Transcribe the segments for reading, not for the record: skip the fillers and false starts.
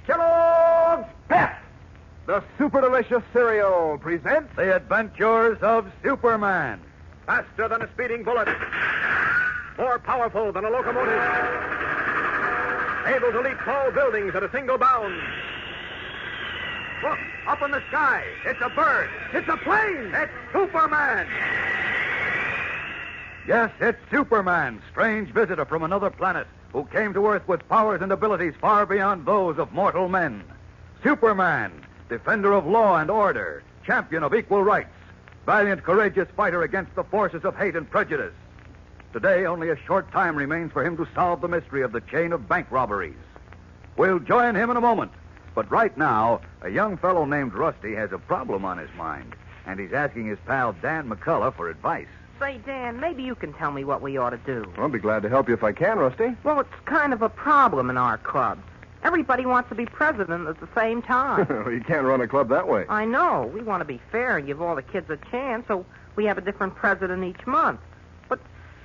Kellogg's Pep, the super delicious cereal, presents The Adventures of Superman. faster than a speeding bullet, more powerful than a locomotive, able to leap tall buildings at a single bound. Look, up in the sky. It's a bird. It's a plane. It's Superman. Yes, it's Superman, strange visitor from another planet who came to Earth with powers and abilities far beyond those of mortal men. Superman, defender of law and order, champion of equal rights, valiant, courageous fighter against the forces of hate and prejudice. Today, only a short time remains for him to solve the mystery of the chain of bank robberies. We'll join him in a moment. But right now, a young fellow named Rusty has a problem on his mind, and he's asking his pal Dan McCullough for advice. Say, Dan, maybe you can tell me what we ought to do. I'll be glad to help you if I can, Rusty. Well, it's kind of a problem in our club. Everybody wants to be president at the same time. You can't run a club that way. I know. We want to be fair and give all the kids a chance, so we have a different president each month. But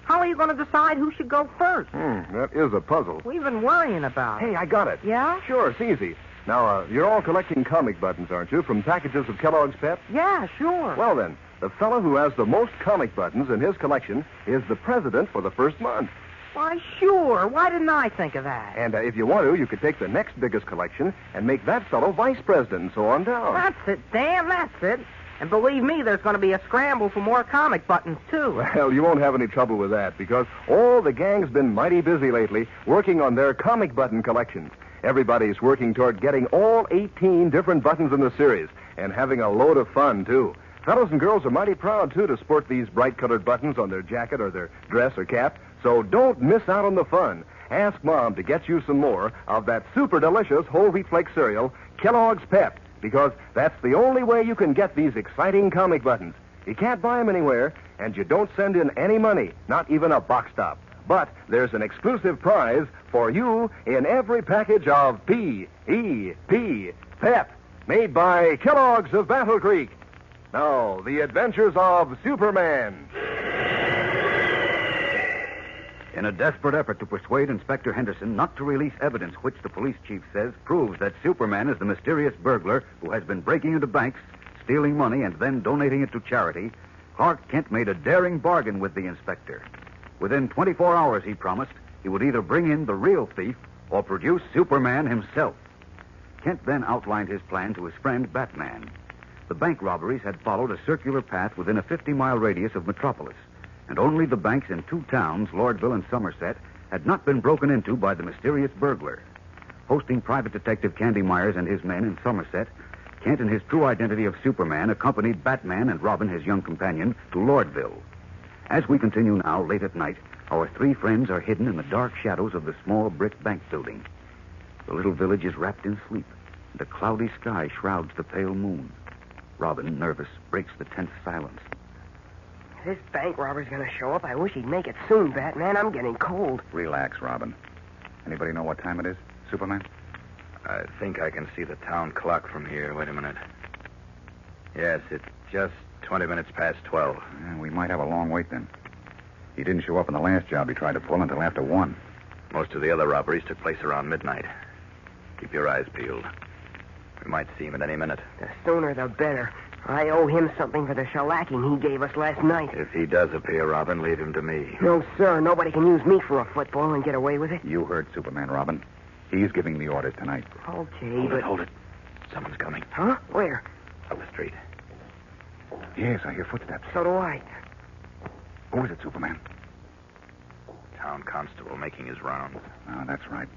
how are you going to decide who should go first? That is a puzzle. We've been worrying about it. Hey, I got it. Yeah? Sure, it's easy. Now, you're all collecting comic buttons, aren't you, from packages of Kellogg's Pep? Yeah, sure. Well, then, the fellow who has the most comic buttons in his collection is the president for the first month. Why, sure. Why didn't I think of that? And if you want to, you could take the next biggest collection and make that fellow vice president and so on down. That's it, Dan, that's it. And believe me, there's going to be a scramble for more comic buttons, too. Well, you won't have any trouble with that because all the gang's been mighty busy lately working on their comic button collections. Everybody's working toward getting all 18 different buttons in the series and having a load of fun, too. Fellows and girls are mighty proud, too, to sport these bright-colored buttons on their jacket or their dress or cap. So don't miss out on the fun. Ask Mom to get you some more of that super delicious whole wheat flake cereal, Kellogg's Pep, because that's the only way you can get these exciting comic buttons. You can't buy them anywhere, and you don't send in any money, not even a box top. But there's an exclusive prize for you in every package of P.E.P. Pep, made by Kellogg's of Battle Creek. Now, the adventures of Superman. In a desperate effort to persuade Inspector Henderson not to release evidence which the police chief says proves that Superman is the mysterious burglar who has been breaking into banks, stealing money, and then donating it to charity, Clark Kent made a daring bargain with the inspector. Within 24 hours, he promised, he would either bring in the real thief or produce Superman himself. Kent then outlined his plan to his friend Batman. The bank robberies had followed a circular path within a 50-mile radius of Metropolis, and only the banks in two towns, Lordville and Somerset, had not been broken into by the mysterious burglar. Posting Private Detective Candy Myers and his men in Somerset, Kent and his true identity of Superman accompanied Batman and Robin, his young companion, to Lordville. As we continue now, late at night, our three friends are hidden in the dark shadows of the small brick bank building. The little village is wrapped in sleep, and a cloudy sky shrouds the pale moon. Robin, nervous, breaks the tense silence. This bank robber's going to show up. I wish he'd make it soon, Batman. I'm getting cold. Relax, Robin. Anybody know what time it is, Superman? I think I can see the town clock from here. Wait a minute. Yes, it's just 20 minutes past 12. Yeah, we might have a long wait then. He didn't show up in the last job he tried to pull until after 1. Most of the other robberies took place around midnight. Keep your eyes peeled. We might see him at any minute. The sooner the better. I owe him something for the shellacking he gave us last night. If he does appear, Robin, leave him to me. No, sir. Nobody can use me for a football and get away with it. You heard Superman, Robin. He's giving the orders tonight. Okay, Hold it. Someone's coming. Huh? Where? Up the street. Yes, I hear footsteps. So do I. Who is it, Superman? Town constable making his rounds. Oh, that's right.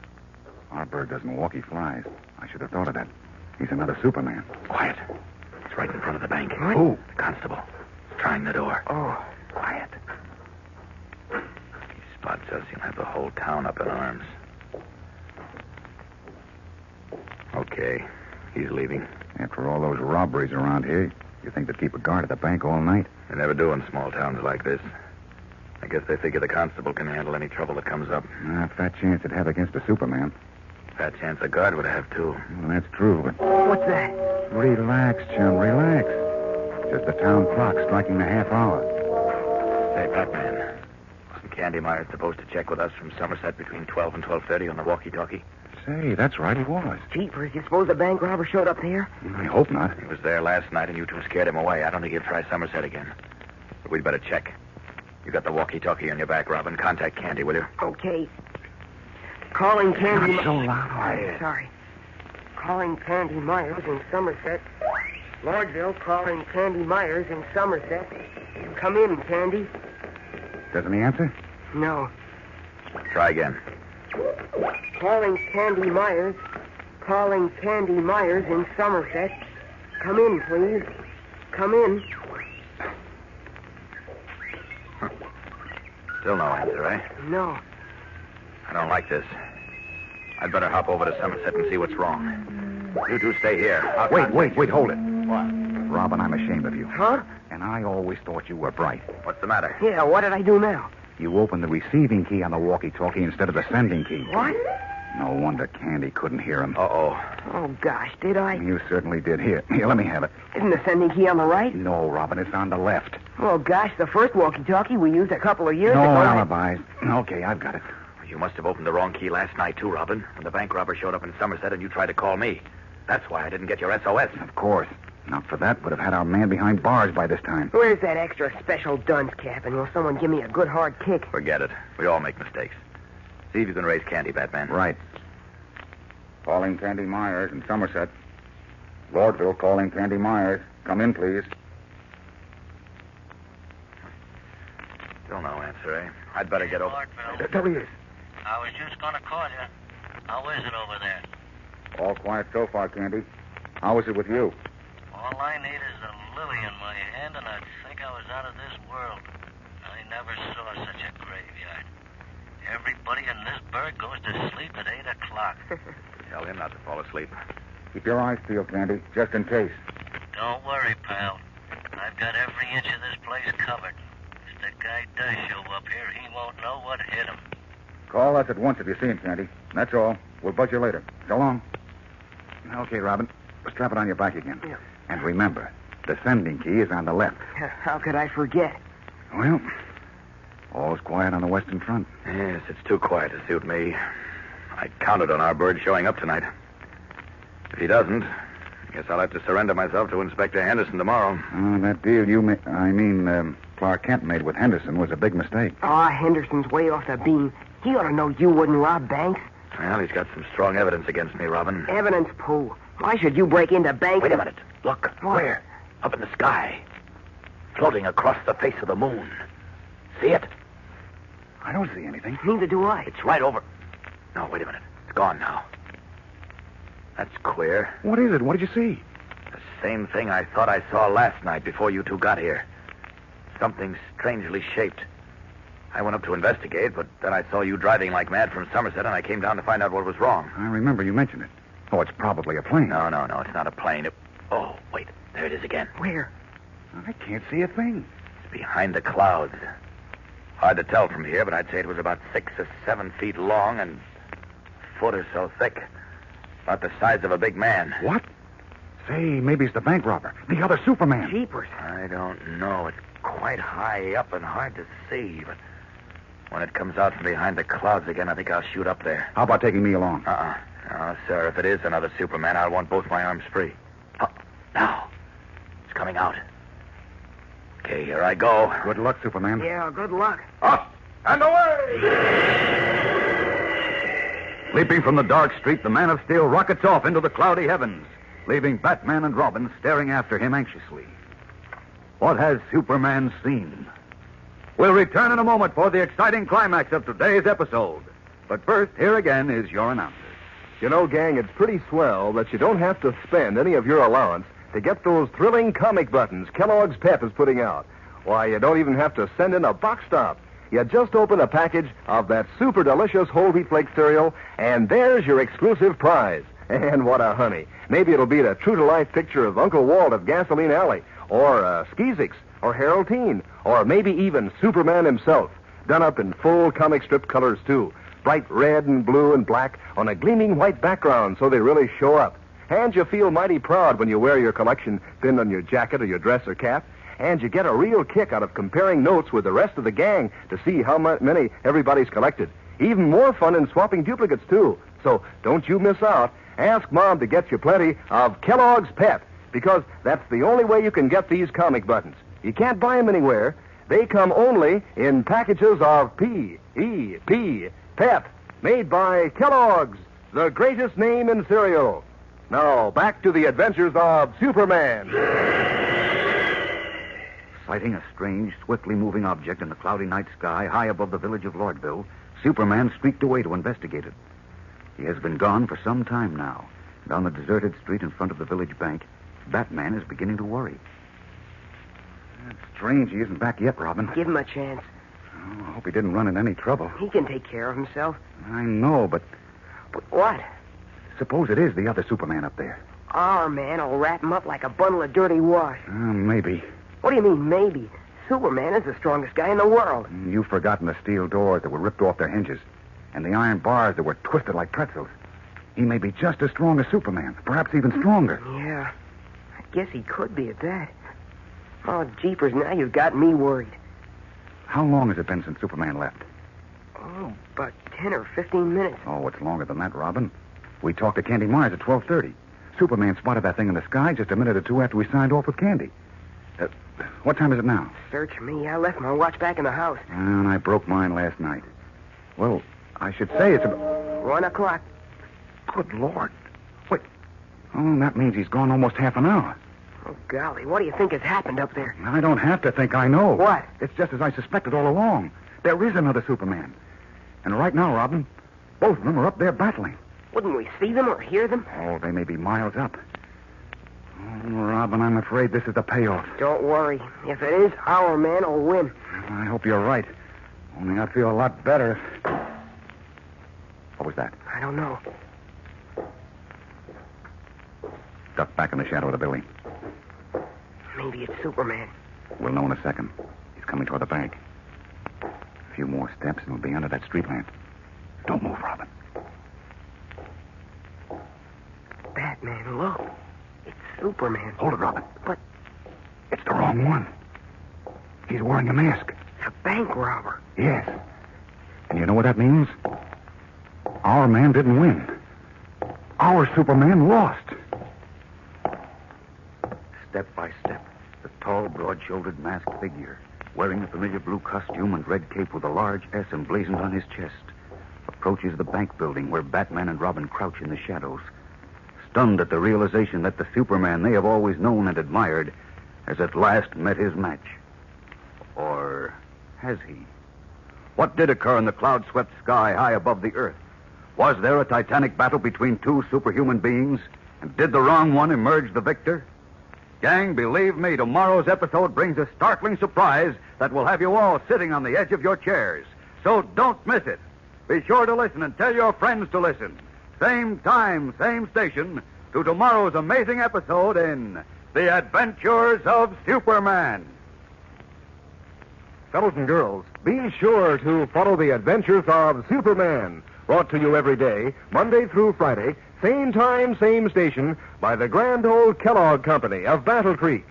Our bird doesn't walk, he flies. I should have thought of that. He's another Superman. Quiet. It's right in front of the bank. What? Who? The constable. He's trying the door. Oh. Quiet. If he spots us, he'll have the whole town up in arms. Okay. He's leaving. After all those robberies around here, you think they'd keep a guard at the bank all night? They never do in small towns like this. I guess they figure the constable can handle any trouble that comes up. Fat chance it'd have against a Superman. Fat chance a guard would have, too. Well, that's true, but... What's that? Relax, chum, relax. Just the town clock striking the half hour. Say, Batman, wasn't Candy Myers supposed to check with us from Somerset between 12 and 12:30 on the walkie-talkie? Say, that's right, it was. Jeepers, you suppose the bank robber showed up there? I hope not. He was there last night, and you two scared him away. I don't think he'll try Somerset again. But we'd better check. You got the walkie-talkie on your back, Robin. Contact Candy, will you? Okay. Calling Candy... Not so loud. Sorry. Calling Candy Myers in Somerset. Lordville calling Candy Myers in Somerset. Come in, Candy. Doesn't he answer? No. Try again. Calling Candy Myers. Calling Candy Myers in Somerset. Come in, please. Come in. Still no answer, eh? No. I don't like this. I'd better hop over to Somerset and see what's wrong. You two stay here. Wait, hold it. What? Robin, I'm ashamed of you. Huh? And I always thought you were bright. What's the matter? Yeah, what did I do now? You opened the receiving key on the walkie-talkie instead of the sending key. What? No wonder Candy couldn't hear him. Uh-oh. Oh, gosh, did I? You certainly did. Here, let me have it. Isn't the sending key on the right? No, Robin, it's on the left. Oh, gosh, the first walkie-talkie we used a couple of years No ago... alibis. Okay, I've got it. You must have opened the wrong key last night, too, Robin, when the bank robber showed up in Somerset and you tried to call me. That's why I didn't get your SOS. Of course. Not for that, would have had our man behind bars by this time. Where's that extra special dunce cap, and will someone give me a good hard kick? Forget it. We all make mistakes. See if you can raise Candy, Batman. Right. Calling Candy Myers in Somerset. Lordville calling Candy Myers. Come in, please. Still no answer, eh? I'd better get over... Lordville. There he is. I was just going to call you. How is it over there? All quiet so far, Candy. How is it with you? All I need is a lily in my hand, and I'd think I was out of this world. I never saw such a graveyard. Everybody in this burg goes to sleep at 8 o'clock. Tell him not to fall asleep. Keep your eyes peeled, Candy, just in case. Don't worry, pal. I've got every inch of this place covered. If the guy does show up here, he won't know what hit him. Call us at once if you see him, Candy. That's all. We'll buzz you later. So long. Okay, Robin. Strap it on your back again. Yeah. And remember, the sending key is on the left. How could I forget? Well, all's quiet on the Western Front. Yes, it's too quiet to suit me. I counted on our bird showing up tonight. If he doesn't, I guess I'll have to surrender myself to Inspector Henderson tomorrow. That deal Clark Kent made with Henderson was a big mistake. Henderson's way off the beam. He ought to know you wouldn't rob banks. Well, he's got some strong evidence against me, Robin. Evidence, pooh. Why should you break into banks? Wait a minute. Look. What? Where? Up in the sky. Floating across the face of the moon. See it? I don't see anything. Neither do I. It's right over. No, wait a minute. It's gone now. That's queer. What is it? What did you see? The same thing I thought I saw last night before you two got here. Something strangely shaped. I went up to investigate, but then I saw you driving like mad from Somerset, and I came down to find out what was wrong. I remember you mentioned it. Oh, it's probably a plane. No, it's not a plane. Oh, wait. There it is again. Where? I can't see a thing. It's behind the clouds. Hard to tell from here, but I'd say it was about 6 or 7 feet long and a foot or so thick. About the size of a big man. What? Say, maybe it's the bank robber. The other Superman. Jeepers. I don't know. It's quite high up and hard to see, but when it comes out from behind the clouds again, I think I'll shoot up there. How about taking me along? No, sir, if it is another Superman, I'll want both my arms free. Oh, now. It's coming out. Okay, here I go. Good luck, Superman. Yeah, good luck. Up and away! Leaping from the dark street, the Man of Steel rockets off into the cloudy heavens, leaving Batman and Robin staring after him anxiously. What has Superman seen? We'll return in a moment for the exciting climax of today's episode. But first, here again is your announcer. You know, gang, it's pretty swell that you don't have to spend any of your allowance to get those thrilling comic buttons Kellogg's Pep is putting out. Why, you don't even have to send in a box stop. You just open a package of that super delicious whole wheat flake cereal, and there's your exclusive prize. And what a honey. Maybe it'll be the true-to-life picture of Uncle Walt of Gasoline Alley, or Skeezix, or Harold Teen, or maybe even Superman himself, done up in full comic strip colors, too. Bright red and blue and black on a gleaming white background so they really show up. And you feel mighty proud when you wear your collection pinned on your jacket or your dress or cap. And you get a real kick out of comparing notes with the rest of the gang to see how many everybody's collected. Even more fun in swapping duplicates, too. So don't you miss out. Ask Mom to get you plenty of Kellogg's Pep, because that's the only way you can get these comic buttons. You can't buy them anywhere. They come only in packages of P-E-P, Pep, made by Kellogg's, the greatest name in cereal. Now, back to the adventures of Superman. Sighting a strange, swiftly moving object in the cloudy night sky high above the village of Lordville, Superman streaked away to investigate it. He has been gone for some time now, and on the deserted street in front of the village bank, Batman is beginning to worry. It's strange he isn't back yet, Robin. Give him a chance. Oh, I hope he didn't run into any trouble. He can take care of himself. I know, but But what? suppose it is the other Superman up there. Our man will wrap him up like a bundle of dirty wash. Maybe. What do you mean, maybe? Superman is the strongest guy in the world. You've forgotten the steel doors that were ripped off their hinges and the iron bars that were twisted like pretzels. He may be just as strong as Superman, perhaps even stronger. Yeah, I guess he could be at that. Oh, jeepers, now you've got me worried. How long has it been since Superman left? Oh, about 10 or 15 minutes. Oh, it's longer than that, Robin. We talked to Candy Myers at 12:30. Superman spotted that thing in the sky just a minute or two after we signed off with Candy. What time is it now? Search me. I left my watch back in the house. And I broke mine last night. Well, I should say it's about... 1 o'clock. Good Lord. Wait. Oh, that means he's gone almost half an hour. Oh, golly, what do you think has happened up there? I don't have to think I know. What? It's just as I suspected all along. There is another Superman. And right now, Robin, both of them are up there battling. Wouldn't we see them or hear them? Oh, they may be miles up. Oh, Robin, I'm afraid this is the payoff. Don't worry. If it is, our man will win. I hope you're right. Only I'd feel a lot better. What was that? I don't know. Duck back in the shadow of the building. Maybe it's Superman. We'll know in a second. He's coming toward the bank. A few more steps and we'll be under that street lamp. Don't move, Robin. Batman, look. It's Superman. Hold it, Robin. But It's the wrong one. He's wearing a mask. it's a bank robber. Yes. And you know what that means? Our man didn't win. Our Superman lost. Step by step, the tall, broad-shouldered masked figure, wearing the familiar blue costume and red cape with a large S emblazoned on his chest, approaches the bank building where Batman and Robin crouch in the shadows, stunned at the realization that the Superman they have always known and admired has at last met his match. Or has he? What did occur in the cloud-swept sky high above the earth? Was there a titanic battle between two superhuman beings? And did the wrong one emerge the victor? Gang, believe me, tomorrow's episode brings a startling surprise that will have you all sitting on the edge of your chairs. So don't miss it. Be sure to listen and tell your friends to listen. Same time, same station, to tomorrow's amazing episode in The Adventures of Superman. Fellows and girls, be sure to follow the adventures of Superman, brought to you every day, Monday through Friday, same time, same station, by the grand old Kellogg Company of Battle Creek.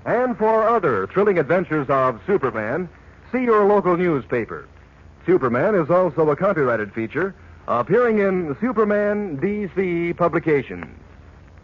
And for other thrilling adventures of Superman, see your local newspaper. Superman is also a copyrighted feature appearing in Superman DC publications.